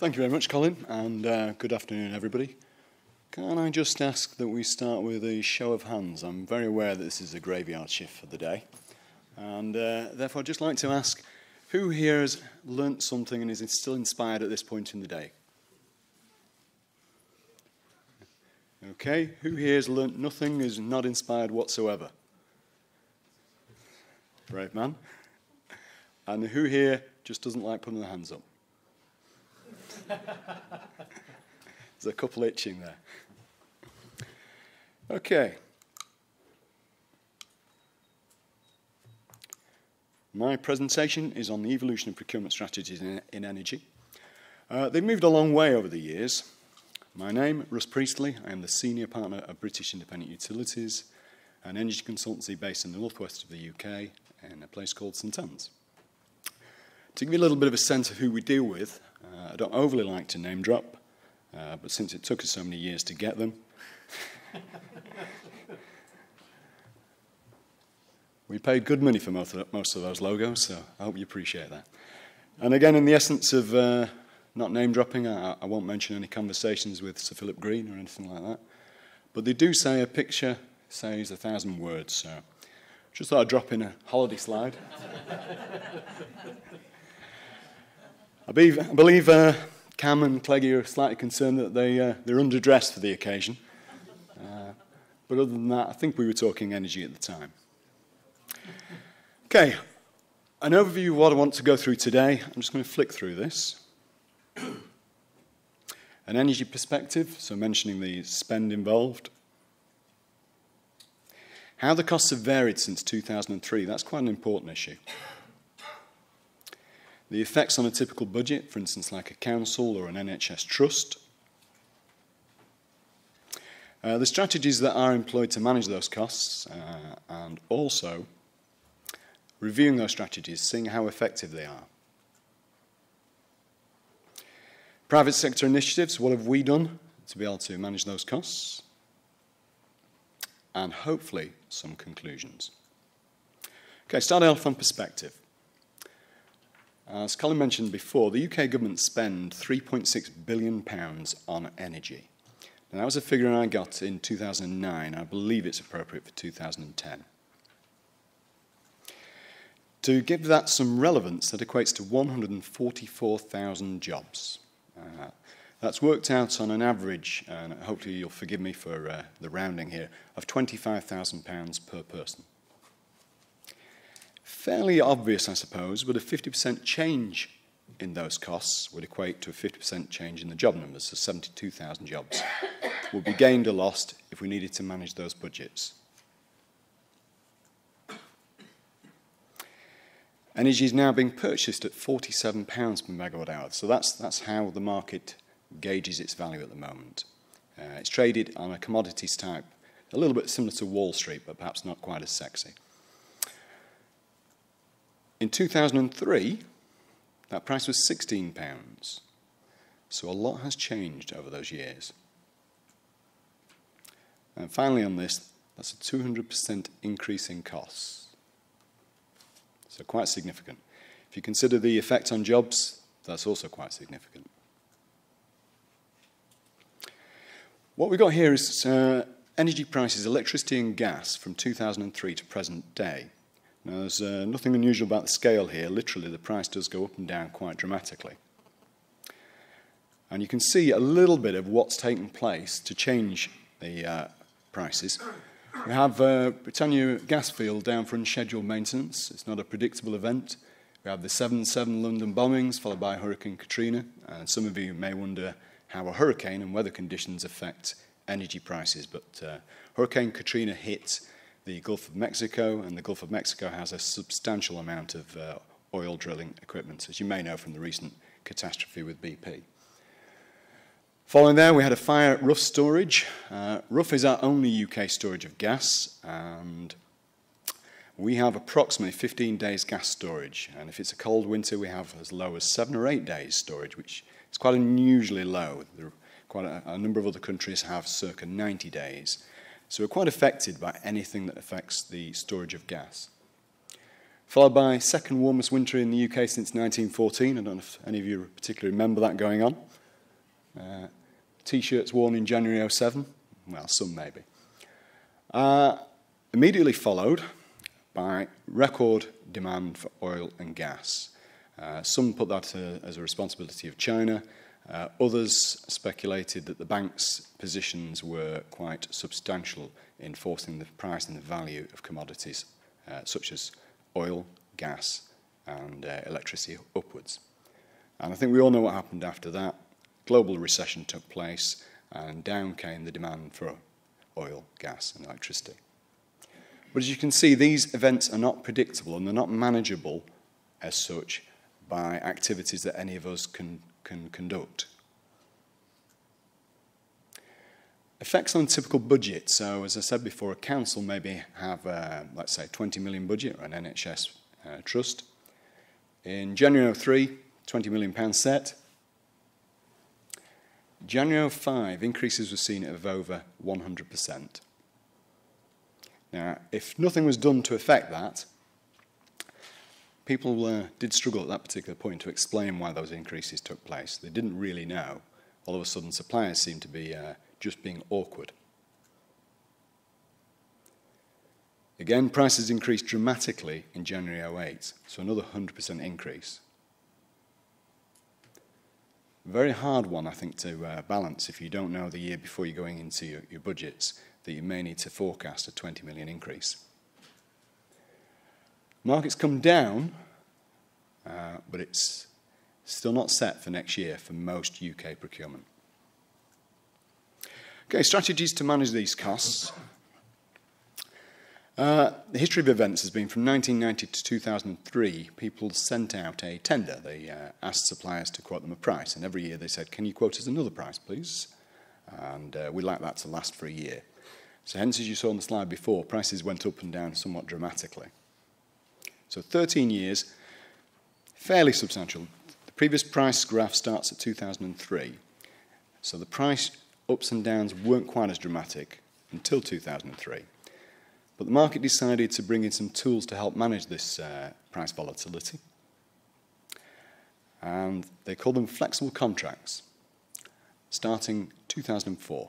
Thank you very much, Colin, and good afternoon, everybody. Can I just ask that we start with a show of hands? I'm very aware that this is a graveyard shift for the day, and therefore I'd just like to ask who here has learnt something and is still inspired at this point in the day? Okay, who here has learnt nothing, is not inspired whatsoever? Brave man. And who here just doesn't like putting their hands up? There's a couple itching there. Okay. My presentation is on the evolution of procurement strategies in energy. They've moved a long way over the years. My name, Russ Priestley. I am the senior partner of British Independent Utilities, an energy consultancy based in the northwest of the UK in a place called St Anne's. To give you a little bit of a sense of who we deal with, I don't overly like to name drop, but since it took us so many years to get them, we paid good money for most of those logos, so I hope you appreciate that. And again, in the essence of not name dropping, I won't mention any conversations with Sir Philip Green or anything like that, but they do say a picture says 1,000 words, so just thought I'd drop in a holiday slide. I believe Cam and Cleggy are slightly concerned that they're underdressed for the occasion. But other than that, I think we were talking energy at the time. Okay, an overview of what I want to go through today. I'm just going to flick through this. An energy perspective, so mentioning the spend involved. How the costs have varied since 2003, that's quite an important issue. The effects on a typical budget, for instance, like a council or an NHS trust. The strategies that are employed to manage those costs, and also reviewing those strategies, seeing how effective they are. Private sector initiatives, what have we done to be able to manage those costs? And hopefully some conclusions. Okay, starting off on perspective. As Colin mentioned before, the UK government spend £3.6 billion on energy. Now, that was a figure I got in 2009. I believe it's appropriate for 2010. To give that some relevance, that equates to 144,000 jobs. That's worked out on an average, and hopefully you'll forgive me for the rounding here, of £25,000 per person. Fairly obvious, I suppose, but a 50% change in those costs would equate to a 50% change in the job numbers, so 72,000 jobs would be gained or lost if we needed to manage those budgets. Energy is now being purchased at £47 per megawatt hour, so that's how the market gauges its value at the moment. It's traded on a commodities type, a little bit similar to Wall Street, but perhaps not quite as sexy. In 2003, that price was £16, so a lot has changed over those years. And finally on this, that's a 200% increase in costs. So quite significant. If you consider the effect on jobs, that's also quite significant. What we've got here is energy prices, electricity and gas from 2003 to present day. Now, there's nothing unusual about the scale here. Literally, the price does go up and down quite dramatically. And you can see a little bit of what's taken place to change the prices. We have Britannia gas field down for unscheduled maintenance. It's not a predictable event. We have the 7/7 London bombings, followed by Hurricane Katrina. And some of you may wonder how a hurricane and weather conditions affect energy prices. But Hurricane Katrina hit the Gulf of Mexico, and the Gulf of Mexico has a substantial amount of oil drilling equipment, as you may know from the recent catastrophe with BP. Following there, we had a fire at Russ storage. Russ is our only UK storage of gas, and we have approximately 15 days gas storage. And if it's a cold winter, we have as low as 7 or 8 days storage, which is quite unusually low. Quite a number of other countries have circa 90 days. So we're quite affected by anything that affects the storage of gas. followed by second warmest winter in the UK since 1914. I don't know if any of you particularly remember that going on. T-shirts worn in January '07. Well, some maybe. Immediately followed by record demand for oil and gas. Some put that as a responsibility of China. Others speculated that the bank's positions were quite substantial in forcing the price and the value of commodities such as oil, gas and electricity upwards. And I think we all know what happened after that. Global recession took place and down came the demand for oil, gas and electricity. But as you can see, these events are not predictable and they're not manageable as such by activities that any of us can conduct. Effects on typical budget. So as I said before, a council maybe have, let's say, 20 million budget or an NHS trust. In January '03, £20 million set. January '05, increases were seen of over 100%. Now, if nothing was done to affect that, people did struggle at that particular point to explain why those increases took place. They didn't really know. All of a sudden, suppliers seemed to be just being awkward. Again, prices increased dramatically in January '08, so another 100% increase. Very hard one, I think, to balance if you don't know the year before you're going into your budgets that you may need to forecast a 20 million increase. Markets come down, but it's still not set for next year for most UK procurement. Okay, strategies to manage these costs. The history of events has been from 1990 to 2003, people sent out a tender. They asked suppliers to quote them a price, and every year they said, can you quote us another price, please? And we'd like that to last for a year. So hence, as you saw on the slide before, prices went up and down somewhat dramatically. So 13 years, fairly substantial. The previous price graph starts at 2003. So the price ups and downs weren't quite as dramatic until 2003. But the market decided to bring in some tools to help manage this price volatility. And they call them flexible contracts, starting 2004.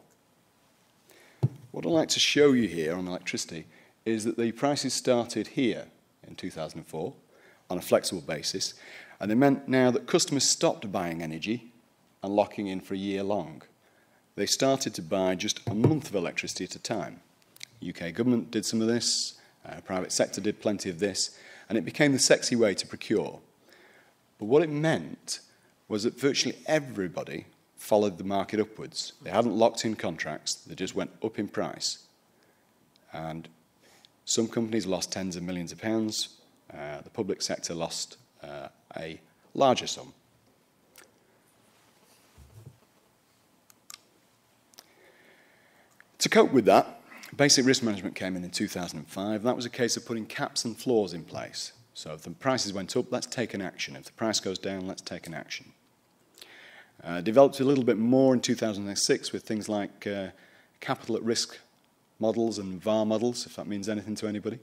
What I'd like to show you here on electricity is that the prices started here in 2004 on a flexible basis, and they meant now that customers stopped buying energy and locking in for a year long. They started to buy just a month of electricity at a time. UK government did some of this, private sector did plenty of this, and it became the sexy way to procure. But what it meant was that virtually everybody followed the market upwards. They hadn't locked in contracts, they just went up in price. And some companies lost tens of millions of pounds, the public sector lost a larger sum. To cope with that, basic risk management came in 2005. That was a case of putting caps and floors in place. So if the prices went up, let's take an action. If the price goes down, let's take an action. Developed a little bit more in 2006 with things like capital at risk models and VAR models, if that means anything to anybody.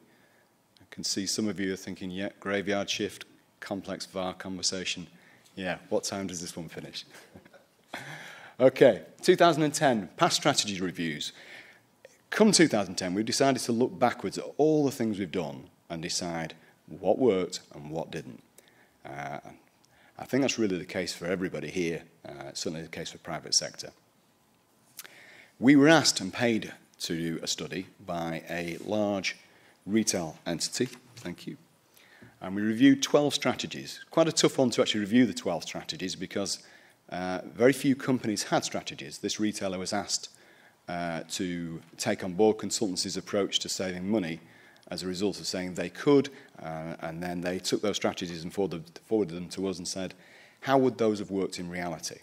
I can see some of you are thinking, yeah, graveyard shift, complex VAR conversation. Yeah, what time does this one finish? Okay, 2010, past strategy reviews. Come 2010, we've decided to look backwards at all the things we've done and decide what worked and what didn't. I think that's really the case for everybody here, certainly the case for private sector. We were asked and paid to do a study by a large retail entity, thank you, and we reviewed 12 strategies. Quite a tough one to actually review the 12 strategies because very few companies had strategies. This retailer was asked to take on board consultancy's approach to saving money as a result of saying they could, and then they took those strategies and forwarded them to us and said, how would those have worked in reality?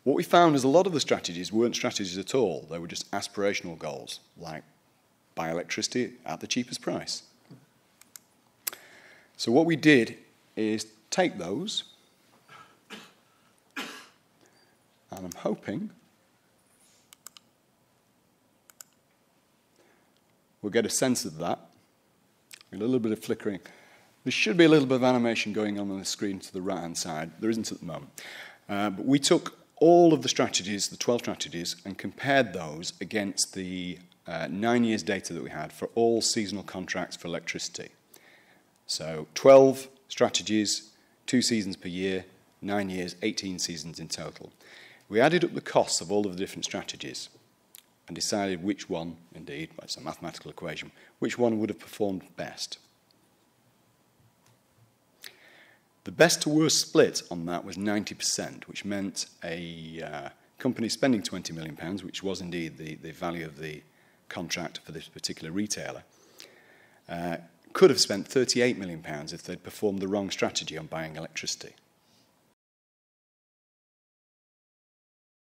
What we found is a lot of the strategies weren't strategies at all. They were just aspirational goals, like buy electricity at the cheapest price. So what we did is take those, and I'm hoping we'll get a sense of that. A little bit of flickering. There should be a little bit of animation going on the screen to the right-hand side. There isn't at the moment. But we took all of the strategies, the 12 strategies, and compared those against the 9 years data that we had for all seasonal contracts for electricity. So 12 strategies, 2 seasons per year, 9 years, 18 seasons in total. We added up the costs of all of the different strategies and decided which one, indeed, it's a mathematical equation, which one would have performed best. The best to worst split on that was 90%, which meant a company spending £20 million, which was indeed the value of the contract for this particular retailer, could have spent £38 million if they'd performed the wrong strategy on buying electricity.